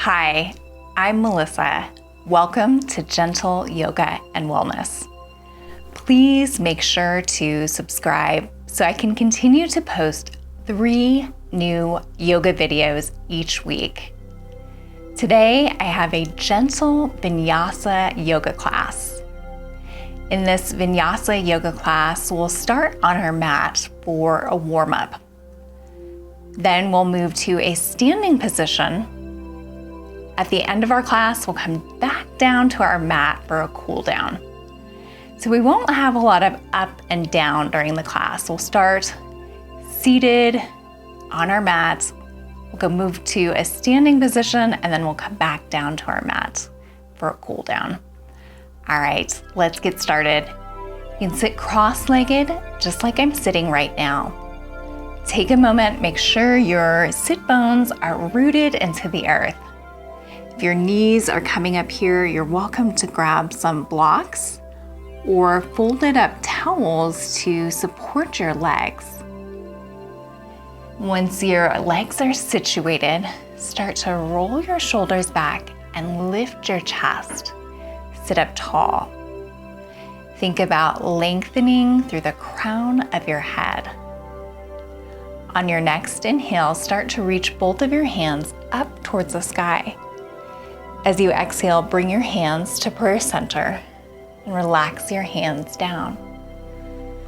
Hi, I'm Melissa. Welcome to Gentle Yoga and Wellness. Please make sure to subscribe so I can continue to post 3 new yoga videos each week. Today, I have a gentle Vinyasa Yoga class. In this Vinyasa Yoga class, we'll start on our mat for a warm-up. Then we'll move to a standing position. At the end of our class, we'll come back down to our mat for a cool down. So we won't have a lot of up and down during the class. We'll start seated on our mat. We'll go move to a standing position, and then we'll come back down to our mat for a cool down. All right, let's get started. You can sit cross-legged, just like I'm sitting right now. Take a moment, make sure your sit bones are rooted into the earth. If your knees are coming up here, you're welcome to grab some blocks or folded up towels to support your legs. Once your legs are situated, start to roll your shoulders back and lift your chest. Sit up tall. Think about lengthening through the crown of your head. On your next inhale, start to reach both of your hands up towards the sky. As you exhale, bring your hands to prayer center and relax your hands down.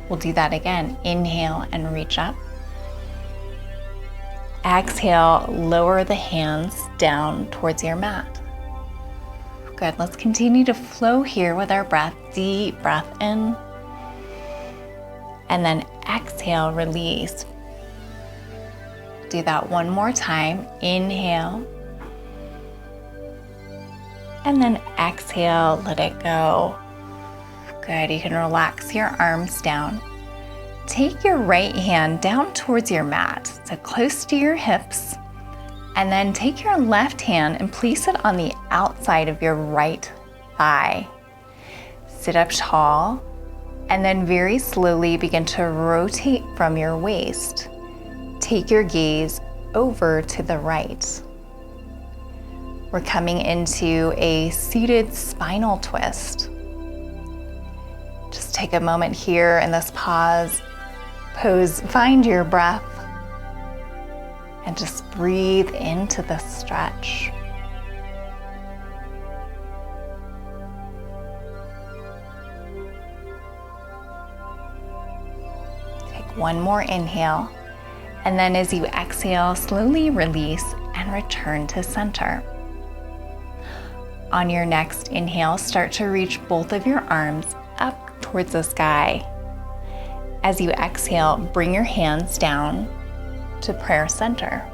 We'll do that again. Inhale and reach up. Exhale, lower the hands down towards your mat. Good, let's continue to flow here with our breath. Deep breath in. And then exhale, release. Do that one more time. Inhale. And then exhale, let it go. Good, you can relax your arms down. Take your right hand down towards your mat, so close to your hips. And then take your left hand and place it on the outside of your right thigh. Sit up tall, and then very slowly begin to rotate from your waist. Take your gaze over to the right. We're coming into a seated spinal twist. Just take a moment here in this pose, find your breath, and just breathe into the stretch. Take one more inhale, and then as you exhale, slowly release and return to center. On your next inhale, start to reach both of your arms up towards the sky. As you exhale, bring your hands down to prayer center.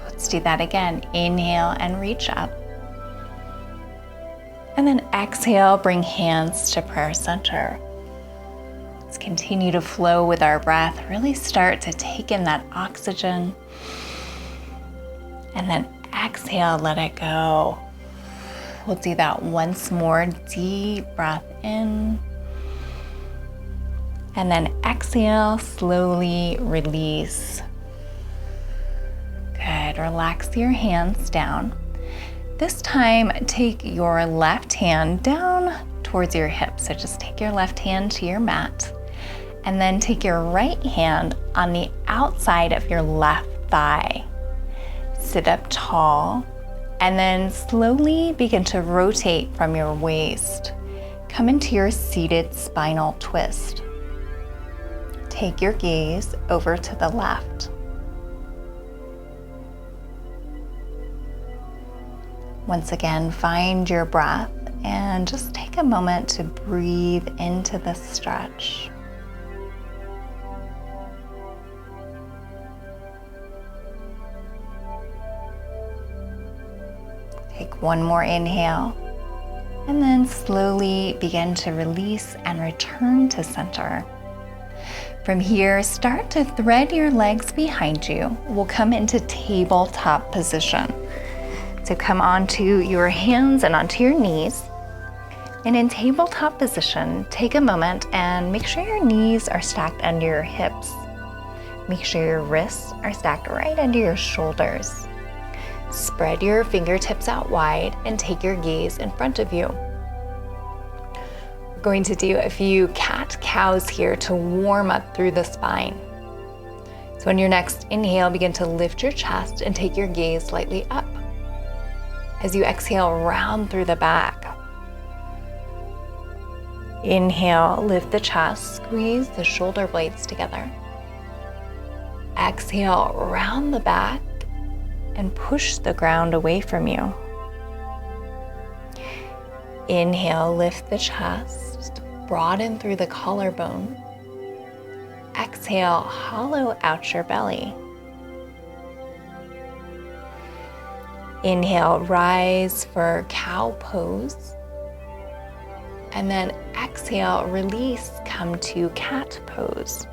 Let's do that again. Inhale and reach up. And then exhale, bring hands to prayer center. Let's continue to flow with our breath. Really start to take in that oxygen. And then exhale, let it go. We'll do that once more. Deep breath in. And then exhale, slowly release. Good, relax your hands down. This time, take your left hand down towards your hips. So just take your left hand to your mat. And then take your right hand on the outside of your left thigh. Sit up tall. And then slowly begin to rotate from your waist. Come into your seated spinal twist. Take your gaze over to the left. Once again, find your breath and just take a moment to breathe into the stretch. Take one more inhale, and then slowly begin to release and return to center. From here, start to thread your legs behind you. We'll come into tabletop position. So come onto your hands and onto your knees. And in tabletop position, take a moment and make sure your knees are stacked under your hips. Make sure your wrists are stacked right under your shoulders. Spread your fingertips out wide and take your gaze in front of you. We're going to do a few cat-cows here to warm up through the spine. So on your next inhale, begin to lift your chest and take your gaze slightly up. As you exhale, round through the back. Inhale, lift the chest, squeeze the shoulder blades together. Exhale, round the back and push the ground away from you. Inhale, lift the chest, broaden through the collarbone. Exhale, hollow out your belly. Inhale, rise for cow pose. And then exhale, release, come to cat pose.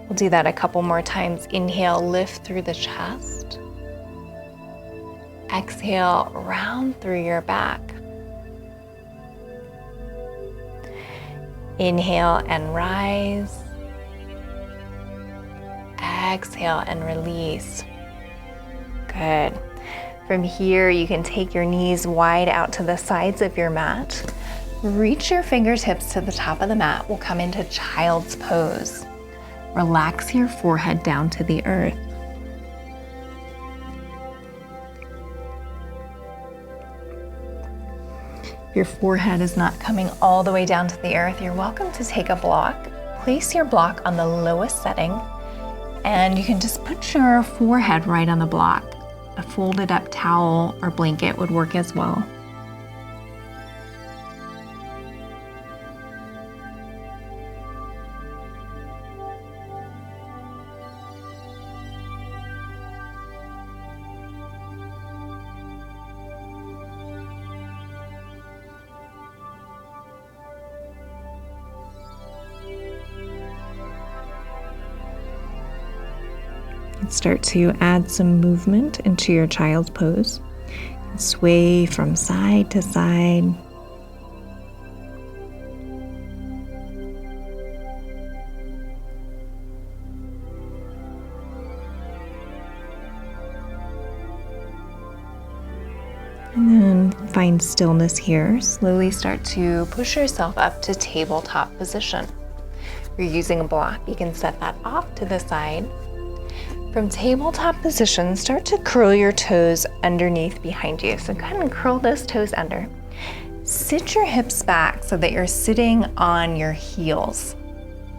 We'll do that a couple more times. Inhale, lift through the chest. Exhale, round through your back. Inhale and rise. Exhale and release. Good. From here, you can take your knees wide out to the sides of your mat. Reach your fingertips to the top of the mat. We'll come into child's pose. Relax your forehead down to the earth. If your forehead is not coming all the way down to the earth, you're welcome to take a block. Place your block on the lowest setting, and you can just put your forehead right on the block. A folded up towel or blanket would work as well. Start to add some movement into your child's pose. Sway from side to side. And then find stillness here. Slowly start to push yourself up to tabletop position. If you're using a block, you can set that off to the side. From tabletop position, start to curl your toes underneath behind you. So go ahead and curl those toes under. Sit your hips back so that you're sitting on your heels.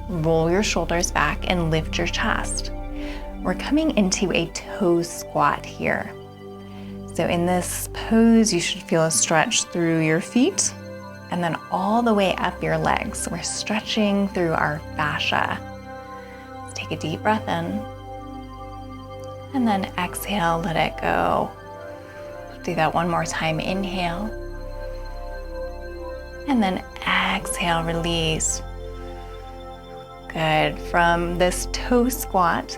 Roll your shoulders back and lift your chest. We're coming into a toe squat here. So in this pose, you should feel a stretch through your feet and then all the way up your legs. So we're stretching through our fascia. Let's take a deep breath in. And then exhale, let it go. Do that one more time. Inhale. And then exhale, release. Good. From this toe squat,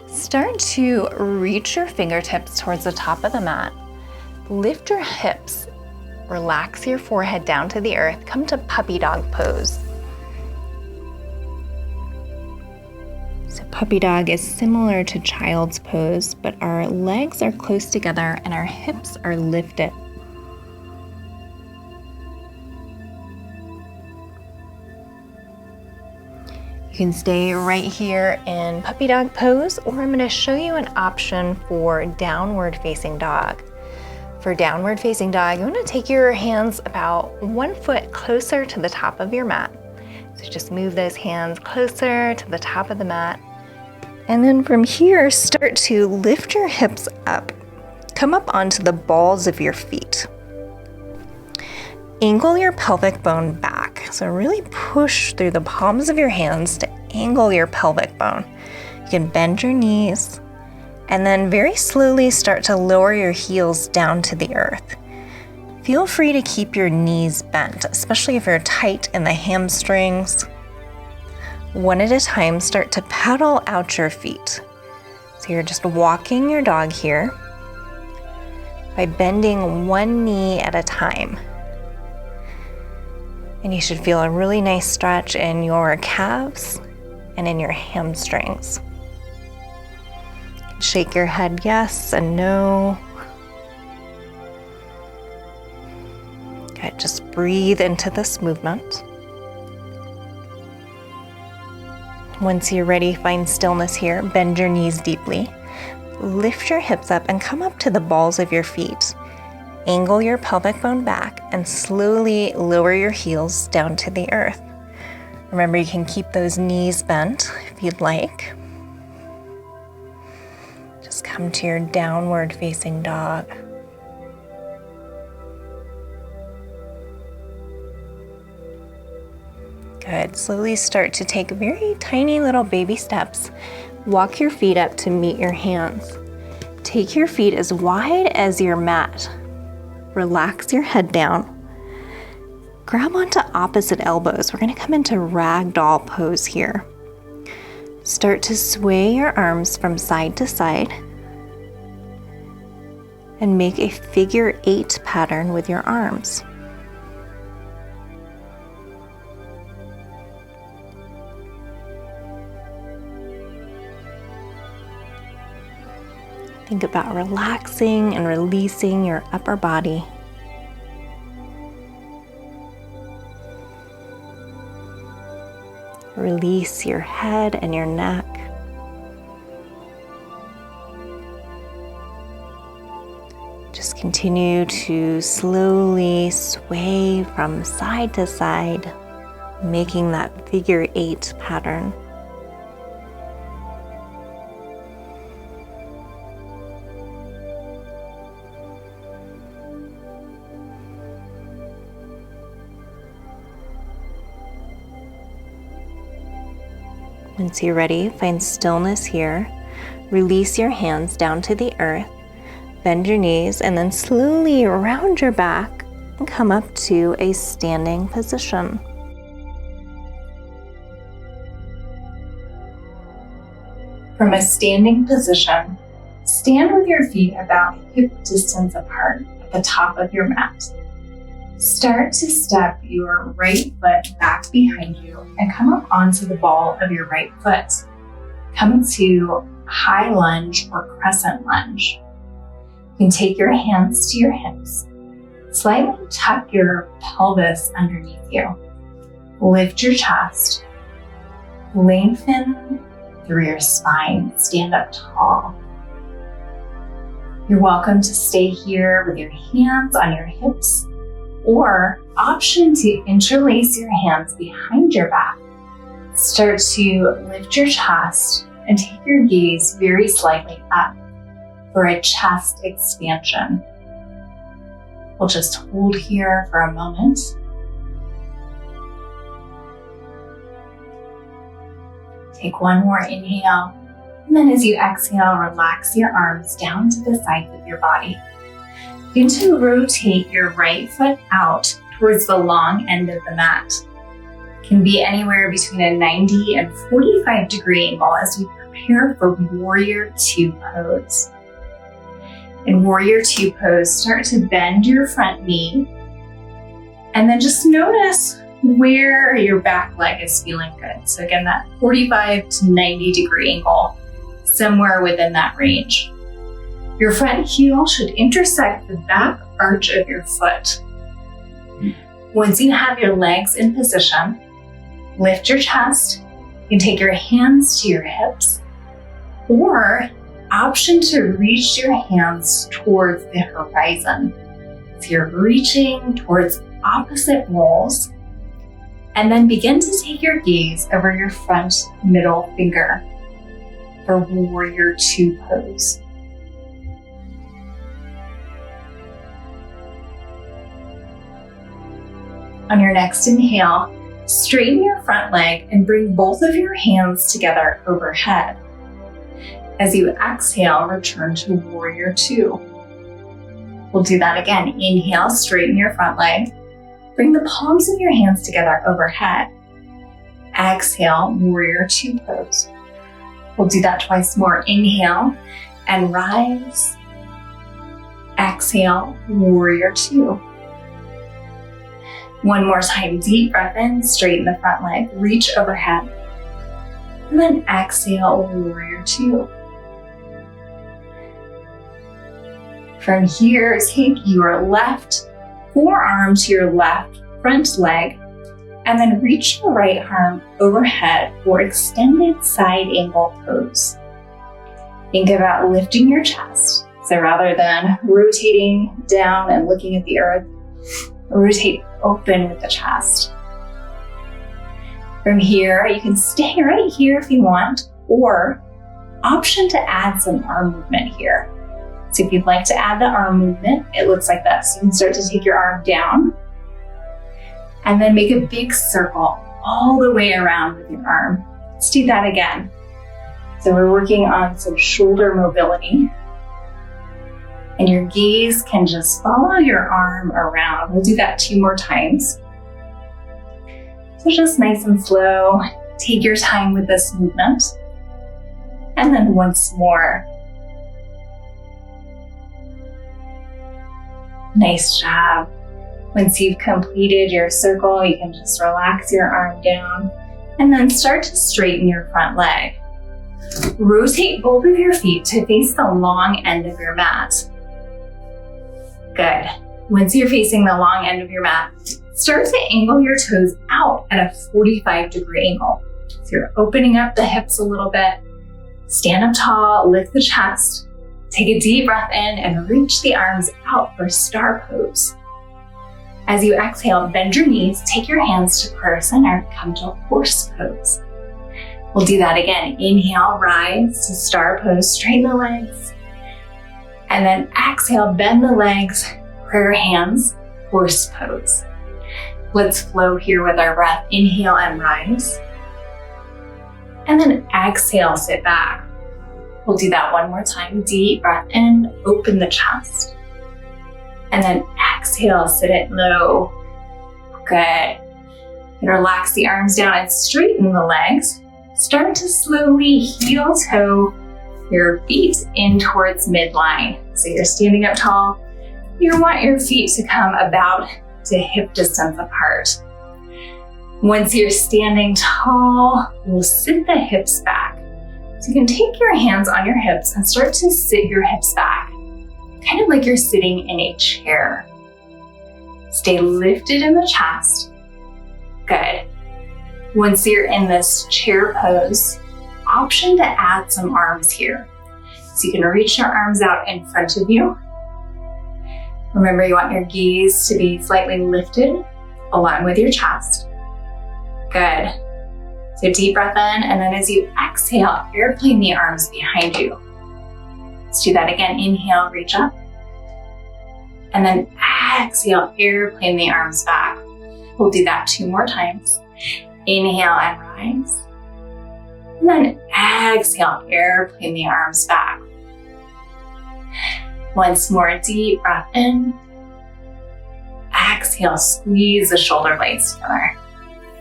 start to reach your fingertips towards the top of the mat. Lift your hips. Relax your forehead down to the earth. Come to puppy dog pose. So puppy dog is similar to child's pose, but our legs are close together and our hips are lifted. You can stay right here in puppy dog pose, or I'm going to show you an option for downward facing dog. For downward facing dog, you want to take your hands about 1 foot closer to the top of your mat. So just move those hands closer to the top of the mat. And then from here, start to lift your hips up. Come up onto the balls of your feet. Angle your pelvic bone back. So really push through the palms of your hands to angle your pelvic bone. You can bend your knees and then very slowly start to lower your heels down to the earth. Feel free to keep your knees bent, especially if you're tight in the hamstrings. One at a time, start to pedal out your feet. So you're just walking your dog here by bending one knee at a time. And you should feel a really nice stretch in your calves and in your hamstrings. Shake your head yes and no. Good, just breathe into this movement. Once you're ready, find stillness here. Bend your knees deeply. Lift your hips up and come up to the balls of your feet. Angle your pelvic bone back and slowly lower your heels down to the earth. Remember, you can keep those knees bent if you'd like. Just come to your downward facing dog. Good. Slowly start to take very tiny little baby steps. Walk your feet up to meet your hands. Take your feet as wide as your mat. Relax your head down. Grab onto opposite elbows. We're going to come into ragdoll pose here. Start to sway your arms from side to side and make a figure 8 pattern with your arms. Think about relaxing and releasing your upper body. Release your head and your neck. Just continue to slowly sway from side to side, making that figure 8 pattern. Once you're ready, find stillness here. Release your hands down to the earth. Bend your knees and then slowly round your back and come up to a standing position. From a standing position, stand with your feet about hip distance apart at the top of your mat. Start to step your right foot back behind you and come up onto the ball of your right foot. Come to high lunge or crescent lunge. You can take your hands to your hips. Slightly tuck your pelvis underneath you. Lift your chest. Lengthen through your spine. Stand up tall. You're welcome to stay here with your hands on your hips, or option to interlace your hands behind your back. Start to lift your chest and take your gaze very slightly up for a chest expansion. We'll just hold here for a moment. Take one more inhale, and then as you exhale, relax your arms down to the sides of your body. Begin to rotate your right foot out towards the long end of the mat. It can be anywhere between a 90 and 45 degree angle as we prepare for Warrior 2 pose. In Warrior 2 pose, start to bend your front knee and then just notice where your back leg is feeling good. So again, that 45 to 90 degree angle, somewhere within that range. Your front heel should intersect the back arch of your foot. Once you have your legs in position, lift your chest. You can take your hands to your hips, or option to reach your hands towards the horizon. So you're reaching towards opposite walls, and then begin to take your gaze over your front middle finger for Warrior 2 pose. On your next inhale, straighten your front leg and bring both of your hands together overhead. As you exhale, return to Warrior 2. We'll do that again. Inhale, straighten your front leg. Bring the palms of your hands together overhead. Exhale, Warrior 2 pose. We'll do that twice more. Inhale and rise. Exhale, Warrior 2. One more time, deep breath in, straighten the front leg, reach overhead. And then exhale, Warrior 2. From here, take your left forearm to your left front leg, and then reach your right arm overhead for extended side angle pose. Think about lifting your chest. So rather than rotating down and looking at the earth, rotate open with the chest. From here, you can stay right here if you want, or option to add some arm movement here. So if you'd like to add the arm movement, it looks like this. You can start to take your arm down and then make a big circle all the way around with your arm. Let's do that again. So we're working on some shoulder mobility, and your gaze can just follow your arm around. We'll do that 2 more times. So just nice and slow. Take your time with this movement. And then once more. Nice job. Once you've completed your circle, you can just relax your arm down and then start to straighten your front leg. Rotate both of your feet to face the long end of your mat. Good. Once you're facing the long end of your mat, start to angle your toes out at a 45-degree angle. So you're opening up the hips a little bit. Stand up tall, lift the chest. Take a deep breath in and reach the arms out for star pose. As you exhale, bend your knees, take your hands to prayer center, come to horse pose. We'll do that again. Inhale, rise to star pose, straighten the legs. And then exhale, bend the legs, prayer hands, horse pose. Let's flow here with our breath. Inhale and rise. And then exhale, sit back. We'll do that one more time. Deep breath in, open the chest. And then exhale, sit it low. Good. And relax the arms down and straighten the legs. Start to slowly heel toe your feet in towards midline. So you're standing up tall. You want your feet to come about to hip distance apart. Once you're standing tall, we'll sit the hips back. So you can take your hands on your hips and start to sit your hips back, kind of like you're sitting in a chair. Stay lifted in the chest. Good. Once you're in this chair pose, option to add some arms here. So you can reach your arms out in front of you. Remember, you want your gaze to be slightly lifted along with your chest. Good. So deep breath in, and then as you exhale, airplane the arms behind you. Let's do that again. Inhale, reach up. And then exhale, airplane the arms back. We'll do that 2 more times. Inhale and rise. And then exhale, airplane the arms back. Once more, deep breath in. Exhale, squeeze the shoulder blades together.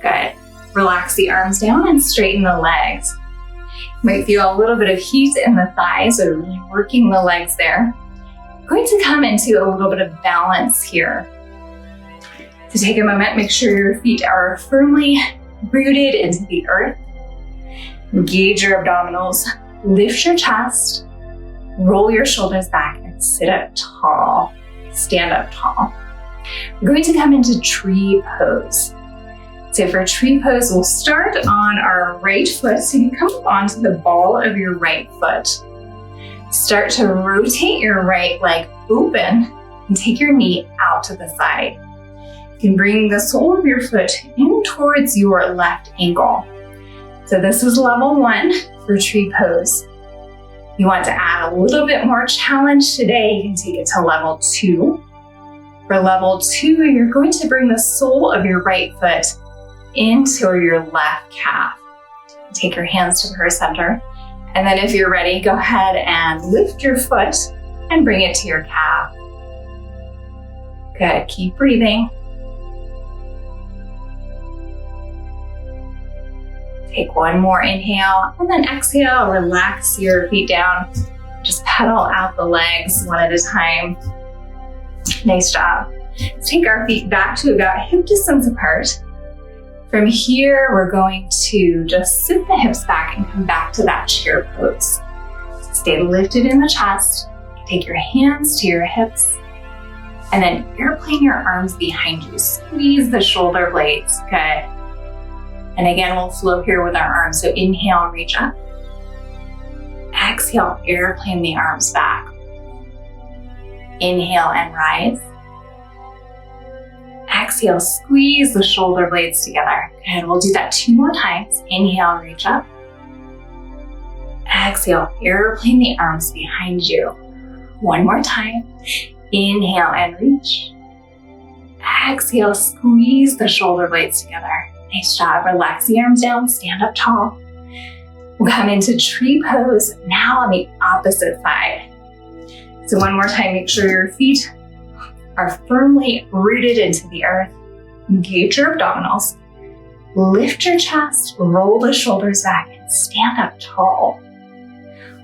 Good. Relax the arms down and straighten the legs. You might feel a little bit of heat in the thighs, so really working the legs there. We're going to come into a little bit of balance here. So take a moment, make sure your feet are firmly rooted into the earth. Engage your abdominals, lift your chest, roll your shoulders back, and sit up tall. Stand up tall. We're going to come into tree pose. So for tree pose, we'll start on our right foot. So you can come up onto the ball of your right foot. Start to rotate your right leg open and take your knee out to the side. You can bring the sole of your foot in towards your left ankle. So this is level 1 for tree pose. You want to add a little bit more challenge today, you can take it to level 2. For level 2, you're going to bring the sole of your right foot into your left calf. Take your hands to prayer center. And then if you're ready, go ahead and lift your foot and bring it to your calf. Good, keep breathing. Take one more inhale and then exhale, relax your feet down. Just pedal out the legs one at a time. Nice job. Let's take our feet back to about hip distance apart. From here, we're going to just sit the hips back and come back to that chair pose. Stay lifted in the chest. Take your hands to your hips and then airplane your arms behind you. Squeeze the shoulder blades. Good. And again, we'll flow here with our arms. So inhale, reach up. Exhale, airplane the arms back. Inhale and rise. Exhale, squeeze the shoulder blades together. Good, we'll do that 2 more times. Inhale, reach up. Exhale, airplane the arms behind you. 1 more time. Inhale and reach. Exhale, squeeze the shoulder blades together. Nice job. Relax the arms down, stand up tall. We'll come into tree pose now on the opposite side. So 1 more time, make sure your feet are firmly rooted into the earth. Engage your abdominals. Lift your chest, roll the shoulders back, and stand up tall.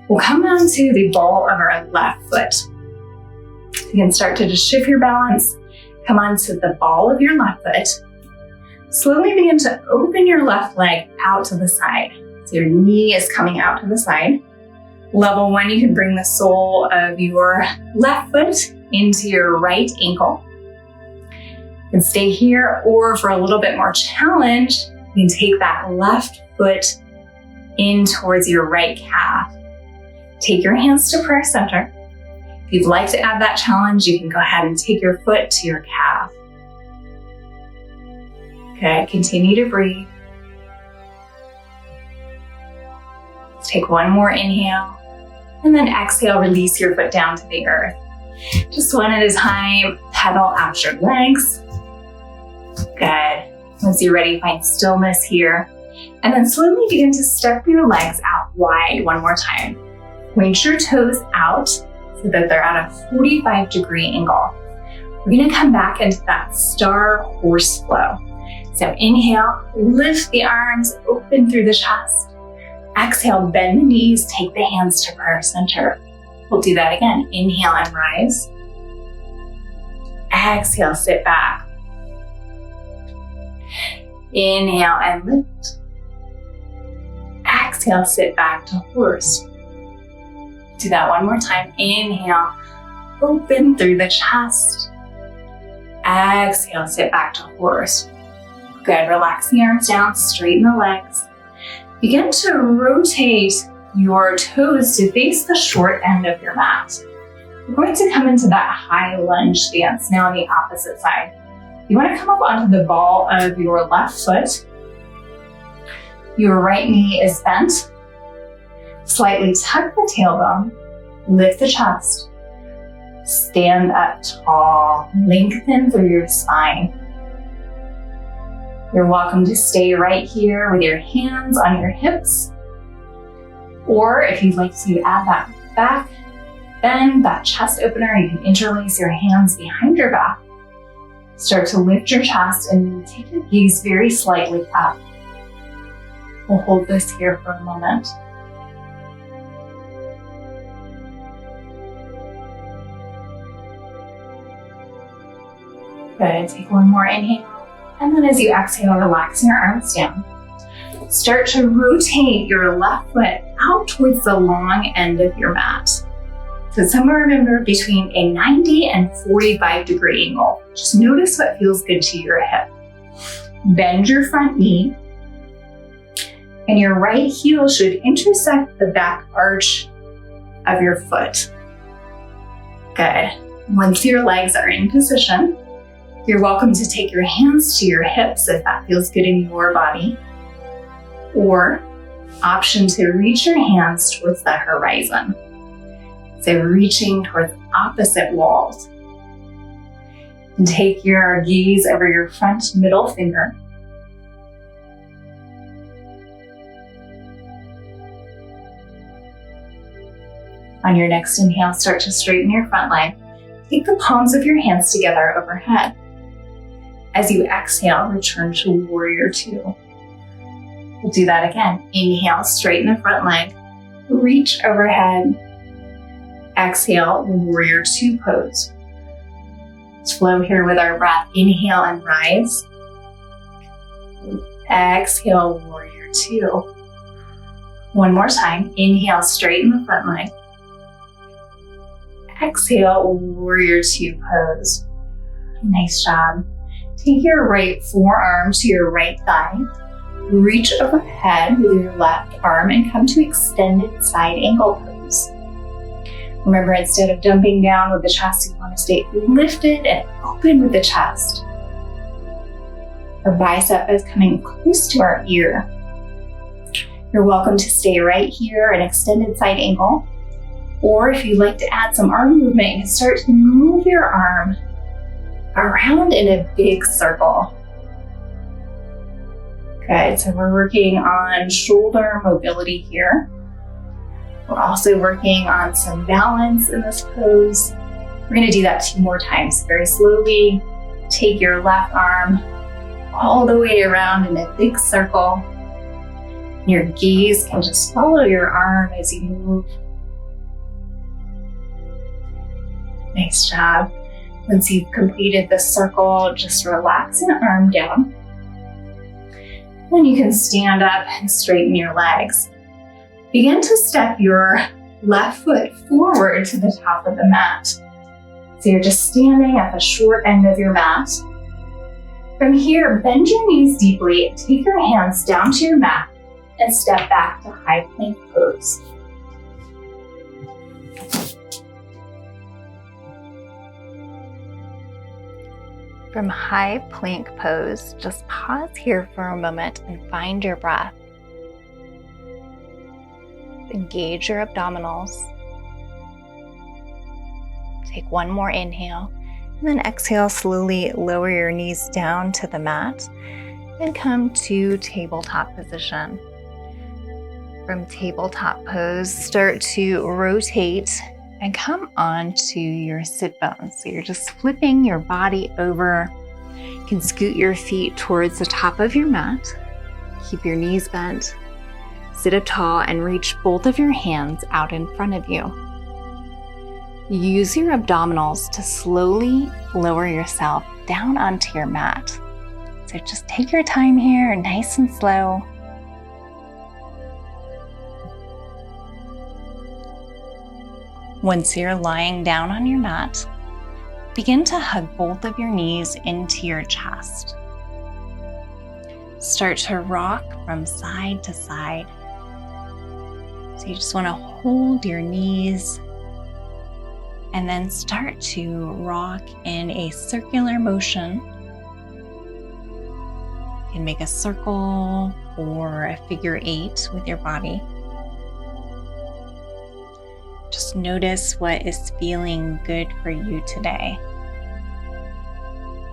We'll come onto the ball of our left foot. You can start to just shift your balance. Come onto the ball of your left foot. Slowly begin to open your left leg out to the side. So your knee is coming out to the side. Level 1, you can bring the sole of your left foot into your right ankle. You can stay here, or for a little bit more challenge, you can take that left foot in towards your right calf. Take your hands to prayer center. If you'd like to add that challenge, you can go ahead and take your foot to your calf. Okay, continue to breathe. Let's take 1 more inhale, and then exhale, release your foot down to the earth. Just 1 at a time, pedal out your legs. Good. Once you're ready, find stillness here. And then slowly begin to step your legs out wide 1 more time. Point your toes out so that they're at a 45-degree angle. We're gonna come back into that star horse flow. So inhale, lift the arms, open through the chest. Exhale, bend the knees, take the hands to prayer center. We'll do that again. Inhale and rise. Exhale, sit back. Inhale and lift. Exhale, sit back to horse. Do that 1 more time. Inhale, open through the chest. Exhale, sit back to horse. Good, relax the arms down, straighten the legs. Begin to rotate your toes to face the short end of your mat. We're going to come into that high lunge stance now on the opposite side. You want to come up onto the ball of your left foot. Your right knee is bent. Slightly tuck the tailbone, lift the chest. Stand up tall, lengthen through your spine. You're welcome to stay right here with your hands on your hips. Or if you'd like to add that back bend, that chest opener, you can interlace your hands behind your back. Start to lift your chest and take your gaze very slightly up. We'll hold this here for a moment. Good, take 1 more inhale. And then as you exhale, relax your arms down. Start to rotate your left foot out towards the long end of your mat. So somewhere, remember, between a 90 and 45-degree angle. Just notice what feels good to your hip. Bend your front knee. And your right heel should intersect the back arch of your foot. Good. Once your legs are in position, you're welcome to take your hands to your hips if that feels good in your body. Or option to reach your hands towards the horizon. So reaching towards opposite walls. And take your gaze over your front middle finger. On your next inhale, start to straighten your front leg. Take the palms of your hands together overhead. As you exhale, return to Warrior 2. We'll do that again. Inhale, straighten the front leg. Reach overhead. Exhale, Warrior 2 pose. Let's flow here with our breath. Inhale and rise. Exhale, Warrior 2. 1 more time. Inhale, straighten the front leg. exhale, warrior two pose. Nice job. Take your right forearm to your right thigh. Reach overhead with your left arm and come to extended side angle pose. Remember, instead of dumping down with the chest, you want to stay lifted and open with the chest. Our bicep is coming close to our ear. You're welcome to stay right here in extended side angle. Or if you'd like to add some arm movement, you can start to move your arm around in a big circle. Good, so we're working on shoulder mobility here. We're also working on some balance in this pose. We're going to do that 2 more times. Very slowly, take your left arm all the way around in a big circle. Your gaze can just follow your arm as you move. Nice job. Once you've completed the circle, just relax your arm down. Then you can stand up and straighten your legs. Begin to step your left foot forward to the top of the mat. So you're just standing at the short end of your mat. From here, bend your knees deeply, take your hands down to your mat, and step back to high plank pose. From high plank pose, just pause here for a moment and find your breath. Engage your abdominals. Take 1 more inhale, and then exhale, slowly lower your knees down to the mat and come to tabletop position. From tabletop pose, start to rotate and come on to your sit bones. So you're just flipping your body over. You can scoot your feet towards the top of your mat. Keep your knees bent. Sit up tall and reach both of your hands out in front of you. Use your abdominals to slowly lower yourself down onto your mat. So just take your time here, nice and slow. Once you're lying down on your mat, begin to hug both of your knees into your chest. Start to rock from side to side. So you just want to hold your knees and then start to rock in a circular motion. You can make a circle or a figure 8 with your body. Just notice what is feeling good for you today.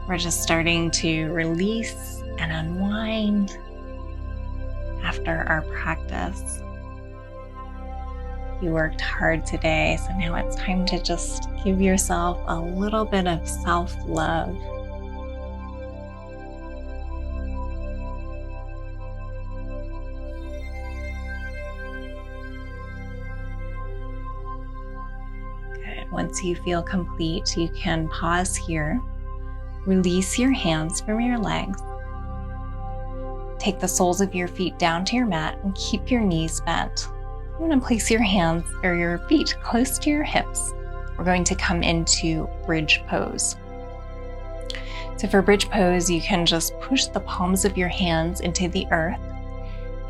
We're just starting to release and unwind after our practice. You worked hard today, so now it's time to just give yourself a little bit of self-love. Good. Once you feel complete, you can pause here. Release your hands from your legs. Take the soles of your feet down to your mat and keep your knees bent. I'm going to place your hands or your feet close to your hips. We're going to come into bridge pose. So for bridge pose, you can just push the palms of your hands into the earth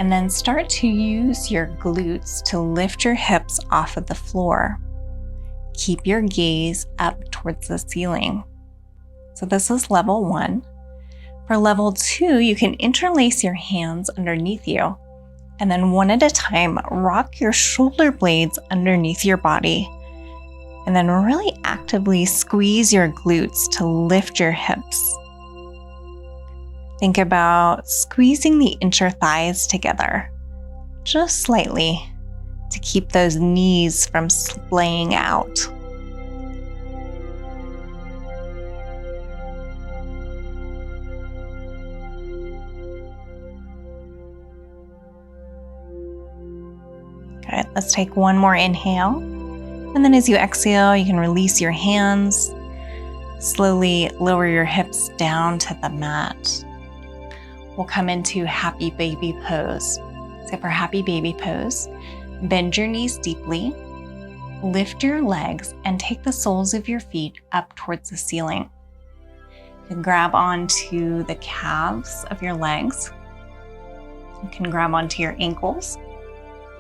and then start to use your glutes to lift your hips off of the floor. Keep your gaze up towards the ceiling. So this is level 1. For level 2, you can interlace your hands underneath you. And then one at a time, rock your shoulder blades underneath your body. And then really actively squeeze your glutes to lift your hips. Think about squeezing the inner thighs together, just slightly, to keep those knees from splaying out. Good. Let's take one more inhale. And then as you exhale, you can release your hands. Slowly lower your hips down to the mat. We'll come into happy baby pose. So for happy baby pose, bend your knees deeply. lift your legs and take the soles of your feet up towards the ceiling. You can grab onto the calves of your legs. You can grab onto your ankles,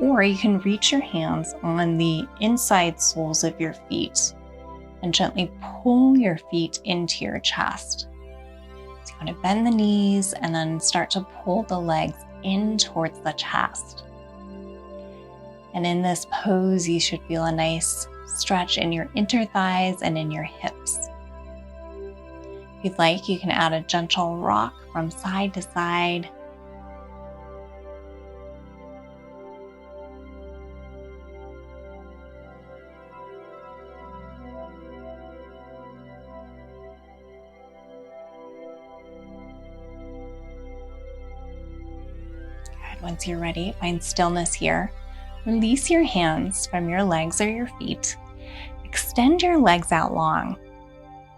or you can reach your hands on the inside soles of your feet and gently pull your feet into your chest. So you want to bend the knees and then start to pull the legs in towards the chest. And in this pose, you should feel a nice stretch in your inner thighs and in your hips. If you'd like, you can add a gentle rock from side to side. Good. Once you're ready, find stillness here. Release your hands from your legs or your feet. Extend your legs out long.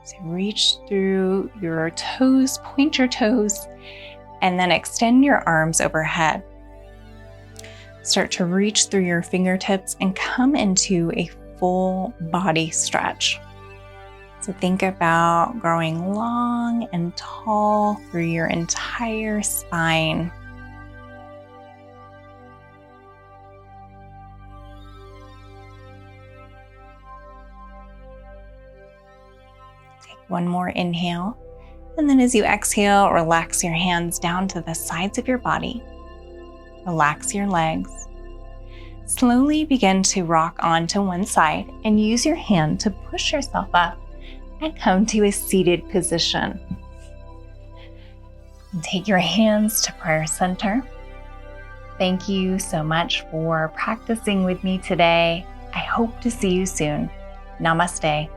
So reach through your toes, point your toes, and then extend your arms overhead. Start to reach through your fingertips and come into a full body stretch. So think about growing long and tall through your entire spine. One more inhale, and then as you exhale, relax your hands down to the sides of your body. Relax your legs. Slowly begin to rock onto one side and use your hand to push yourself up and come to a seated position. And take your hands to prayer center. Thank you so much for practicing with me today. I hope to see you soon. Namaste.